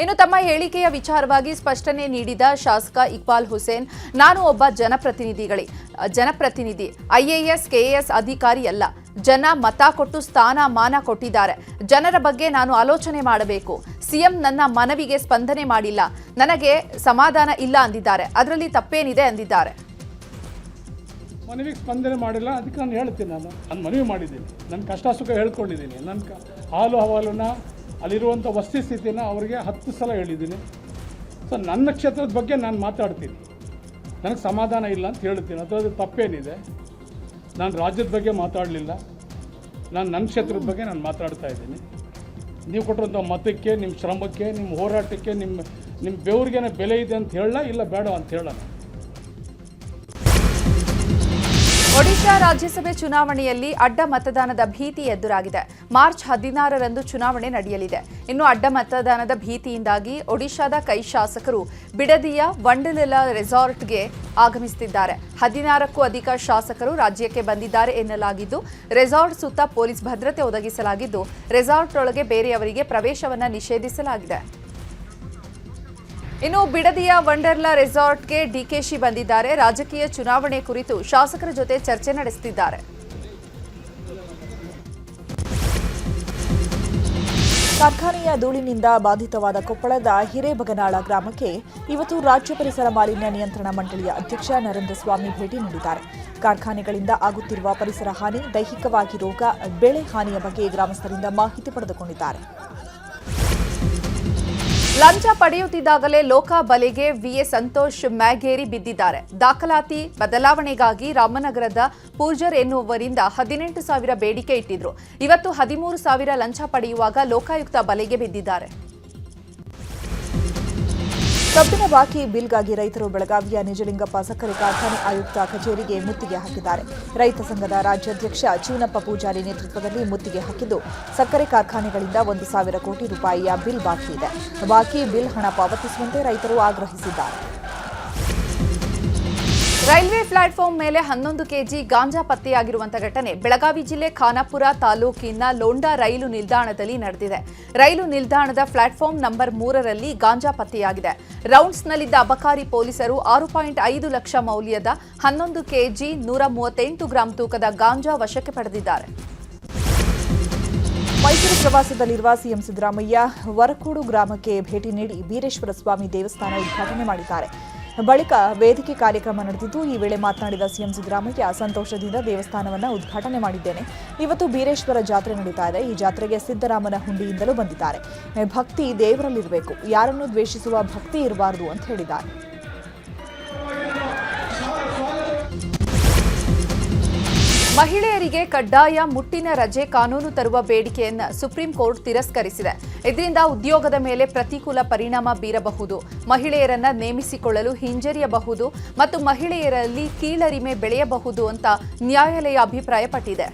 ಇನ್ನು ತಮ್ಮ ಹೇಳಿಕೆಯ ವಿಚಾರವಾಗಿ ಸ್ಪಷ್ಟನೆ ನೀಡಿದ ಶಾಸಕ ಇಕ್ಬಾಲ್ ಹುಸೇನ್, ನಾನು ಒಬ್ಬ ಜನಪ್ರತಿನಿಧಿ, IAS KAS ಅಧಿಕಾರಿ ಅಲ್ಲ. ಜನ ಮತ ಕೊಟ್ಟು ಸ್ಥಾನ ಮಾನ ಕೊಟ್ಟಿದ್ದಾರೆ. ಜನರ ಬಗ್ಗೆ ನಾನು ಆಲೋಚನೆ ಮಾಡಬೇಕು. ಸಿಎಂ ನನ್ನ ಮನವಿಗೆ ಸ್ಪಂದನೆ ಮಾಡಿಲ್ಲ, ನನಗೆ ಸಮಾಧಾನ ಇಲ್ಲ ಅಂದಿದ್ದಾರೆ. ಅದರಲ್ಲಿ ತಪ್ಪೇನಿದೆ ಅಂದಿದ್ದಾರೆ. ಮನವಿಗೆ ಸ್ಪಂದನೆ ಮಾಡಿಲ್ಲ, ಅದಕ್ಕೆ ನಾನು ಹೇಳ್ತೀನಿ. ನಾನು ಮನವಿ ಮಾಡಿದ್ದೀನಿ, ನನ್ನ ಕಷ್ಟ ಸುಖ ಹೇಳ್ಕೊಂಡಿದ್ದೀನಿ. ನನ್ನ ಹಾಲು ಹವಾಲನ್ನ ಅಲ್ಲಿರುವಂಥ ವಸ್ತುಸ್ಥಿತಿನ ಅವರಿಗೆ 10 ಸಲ ಹೇಳಿದ್ದೀನಿ. ಸೊ ನನ್ನ ಕ್ಷೇತ್ರದ ಬಗ್ಗೆ ನಾನು ಮಾತಾಡ್ತೀನಿ, ನನಗೆ ಸಮಾಧಾನ ಇಲ್ಲ ಅಂತ ಹೇಳ್ತೀನಿ. ಅದರಲ್ಲಿ ತಪ್ಪೇನಿದೆ? ನಾನು ರಾಜ್ಯದ ಬಗ್ಗೆ ಮಾತಾಡಲಿಲ್ಲ, ನಾನು ನನ್ನ ಕ್ಷೇತ್ರದ ಬಗ್ಗೆ ನಾನು ಮಾತಾಡ್ತಾ ಇದ್ದೀನಿ. ನೀವು ಕೊಟ್ಟಿರುವಂಥ ಮತಕ್ಕೆ, ನಿಮ್ಮ ಶ್ರಮಕ್ಕೆ, ನಿಮ್ಮ ಹೋರಾಟಕ್ಕೆ, ನಿಮ್ಮ ಬೆವರಿಗೇನೆ ಬೆಲೆ ಇದೆ ಅಂತ ಹೇಳಲ್ಲ, ಇಲ್ಲ ಬೇಡ ಅಂತ ಹೇಳೋಣ. ಒಡಿಶಾ ರಾಜ್ಯಸಭೆ ಚುನಾವಣೆಯಲ್ಲಿ ಅಡ್ಡ ಮತದಾನದ ಭೀತಿ ಎದುರಾಗಿದೆ. ಮಾರ್ಚ್ 16ರಂದು ಚುನಾವಣೆ ನಡೆಯಲಿದೆ. ಇನ್ನು ಅಡ್ಡ ಮತದಾನದ ಭೀತಿಯಿಂದಾಗಿ ಒಡಿಶಾದ ಕೈ ಶಾಸಕರು ಬಿಡದಿಯ ವಂಡರ್ಲಾ ರೆಸಾರ್ಟ್ಗೆ ಆಗಮಿಸುತ್ತಿದ್ದಾರೆ. 16ಕ್ಕೂ ಅಧಿಕ ಶಾಸಕರು ರಾಜ್ಯಕ್ಕೆ ಬಂದಿದ್ದಾರೆ ಎನ್ನಲಾಗಿದ್ದು, ರೆಸಾರ್ಟ್ ಸುತ್ತ ಪೊಲೀಸ್ ಭದ್ರತೆ ಒದಗಿಸಲಾಗಿದ್ದು, ರೆಸಾರ್ಟ್ ಒಳಗೆ ಬೇರೆಯವರಿಗೆ ಪ್ರವೇಶವನ್ನು ನಿಷೇಧಿಸಲಾಗಿದೆ. ಇನ್ನು ಬಿಡದಿಯ ವಂಡರ್ಲಾ ರೆಸಾರ್ಟ್ಗೆ ಡಿಕೆಶಿ ಬಂದಿದ್ದಾರೆ. ರಾಜಕೀಯ ಚುನಾವಣೆ ಕುರಿತು ಶಾಸಕರ ಜೊತೆ ಚರ್ಚೆ ನಡೆಸುತ್ತಿದ್ದಾರೆ. ಕಾರ್ಖಾನೆಯ ಧೂಳಿನಿಂದ ಬಾಧಿತವಾದ ಕೊಪ್ಪಳದ ಹಿರೇಬಗನಾಳ ಗ್ರಾಮಕ್ಕೆ ಇವತ್ತು ರಾಜ್ಯ ಪರಿಸರ ಮಾಲಿನ್ಯ ನಿಯಂತ್ರಣ ಮಂಡಳಿಯ ಅಧ್ಯಕ್ಷ ನರೇಂದ್ರ ಸ್ವಾಮಿ ಭೇಟಿ ನೀಡಿದ್ದಾರೆ. ಕಾರ್ಖಾನೆಗಳಿಂದ ಆಗುತ್ತಿರುವ ಪರಿಸರ ಹಾನಿ, ದೈಹಿಕವಾಗಿ ರೋಗ, ಬೆಳೆ ಹಾನಿಯ ಬಗ್ಗೆ ಗ್ರಾಮಸ್ಥರಿಂದ ಮಾಹಿತಿ ಪಡೆದುಕೊಂಡಿದ್ದಾರೆ. ಲಂಚ ಪಡೆಯುತ್ತಿದ್ದಾಗಲೇ ಲೋಕ ಬಲೆಗೆ ವಿಎಸ್ ಸಂತೋಷ್ ಮ್ಯಾಗೇರಿ ಬಿದ್ದಿದ್ದಾರೆ. ದಾಖಲಾತಿ ಬದಲಾವಣೆಗಾಗಿ ರಾಮನಗರದ ಪೂಜರ್ ಎನ್ನುವರಿಂದ 18,000 ಬೇಡಿಕೆ ಇಟ್ಟಿದ್ರು. ಇವತ್ತು 13,000 ಲಂಚ ಪಡೆಯುವಾಗ ಲೋಕಾಯುಕ್ತ ಬಲೆಗೆ ಬಿದ್ದಿದ್ದಾರೆ. ಕಬ್ಬಿನ ಬಾಕಿ ಬಿಲ್ಗಾಗಿ ರೈತರು ಬೆಳಗಾವಿಯ ನಿಜಲಿಂಗಪ್ಪ ಸಕ್ಕರೆ ಕಾರ್ಖಾನೆ ಆಯುಕ್ತ ಕಚೇರಿಗೆ ಮುತ್ತಿಗೆ ಹಾಕಿದ್ದಾರೆ. ರೈತ ಸಂಘದ ರಾಜ್ಯಾಧ್ಯಕ್ಷ ಚೂನಪ್ಪ ಪೂಜಾರಿ ನೇತೃತ್ವದಲ್ಲಿ ಮುತ್ತಿಗೆ ಹಾಕಿದ್ದು, ಸಕ್ಕರೆ ಕಾರ್ಖಾನೆಗಳಿಂದ 1,000 ಕೋಟಿ ರೂಪಾಯಿಯ ಬಿಲ್ ಬಾಕಿ ಇದೆ. ಬಾಕಿ ಬಿಲ್ ಹಣ ಪಾವತಿಸುವಂತೆ ರೈತರು ಆಗ್ರಹಿಸಿದ್ದಾರೆ. ರೈಲ್ವೆ ಪ್ಲಾಟ್ಫಾರ್ಮ್ ಮೇಲೆ 11 ಕೆಜಿ ಗಾಂಜಾ ಪತ್ತೆಯಾಗಿರುವಂತಹ ಘಟನೆ ಬೆಳಗಾವಿ ಜಿಲ್ಲೆ ಖಾನಾಪುರ ತಾಲೂಕಿನ ಲೋಂಡಾ ರೈಲು ನಿಲ್ದಾಣದಲ್ಲಿ ನಡೆದಿದೆ. ರೈಲು ನಿಲ್ದಾಣದ ಪ್ಲಾಟ್ಫಾರ್ಮ್ ನಂಬರ್ 3ರಲ್ಲಿ ಗಾಂಜಾ ಪತ್ತೆಯಾಗಿದೆ. ರೌಂಡ್ಸ್ನಲ್ಲಿದ್ದ ಅಬಕಾರಿ ಪೊಲೀಸರು 6.5 ಲಕ್ಷ ಮೌಲ್ಯದ 11 ಕೆಜಿ 138 ಗ್ರಾಂ ತೂಕದ ಗಾಂಜಾ ವಶಕ್ಕೆ ಪಡೆದಿದ್ದಾರೆ. ಮೈಸೂರು ಪ್ರವಾಸದಲ್ಲಿರುವ ಸಿಎಂ ಸಿದ್ದರಾಮಯ್ಯ ವರಕೂಡು ಗ್ರಾಮಕ್ಕೆ ಭೇಟಿ ನೀಡಿ ಬೀರೇಶ್ವರ ಸ್ವಾಮಿ ದೇವಸ್ಥಾನ ಉದ್ಘಾಟನೆ ಮಾಡಿದ್ದಾರೆ. ಬಳಿಕ ವೇದಿಕೆ ಕಾರ್ಯಕ್ರಮ ನಡೆದಿದ್ದು, ಈ ವೇಳೆ ಮಾತನಾಡಿದ ಸಿಎಂ ಸಿದ್ದರಾಮಯ್ಯ, ಸಂತೋಷದಿಂದ ದೇವಸ್ಥಾನವನ್ನು ಉದ್ಘಾಟನೆ ಮಾಡಿದ್ದೇನೆ. ಇವತ್ತು ಬೀರೇಶ್ವರ ಜಾತ್ರೆ ನಡೀತಾ ಇದೆ. ಈ ಜಾತ್ರೆಗೆ ಸಿದ್ದರಾಮನ ಹುಂಡಿಯಿಂದಲೂ ಬಂದಿದ್ದಾರೆ. ಭಕ್ತಿ ದೇವರಲ್ಲಿರಬೇಕು, ಯಾರನ್ನೂ ದ್ವೇಷಿಸುವ ಭಕ್ತಿ ಇರಬಾರದು ಅಂತ ಹೇಳಿದ್ದಾರೆ. ಮಹಿಳೆಯರಿಗೆ ಕಡ್ಡಾಯ ಮುಟ್ಟಿನ ರಜೆ ಕಾನೂನು ತರುವ ಬೇಡಿಕೆಯನ್ನು ಸುಪ್ರೀಂ ಕೋರ್ಟ್ ತಿರಸ್ಕರಿಸಿದೆ. ಇದರಿಂದ ಉದ್ಯೋಗದ ಮೇಲೆ ಪ್ರತಿಕೂಲ ಪರಿಣಾಮ ಬೀರಬಹುದು, ಮಹಿಳೆಯರನ್ನ ನೇಮಿಸಿಕೊಳ್ಳಲು ಹಿಂಜರಿಯಬಹುದು ಮತ್ತು ಮಹಿಳೆಯರಲ್ಲಿ ಕೀಳರಿಮೆ ಬೆಳೆಯಬಹುದು ಅಂತ ನ್ಯಾಯಾಲಯ ಅಭಿಪ್ರಾಯಪಟ್ಟಿದೆ.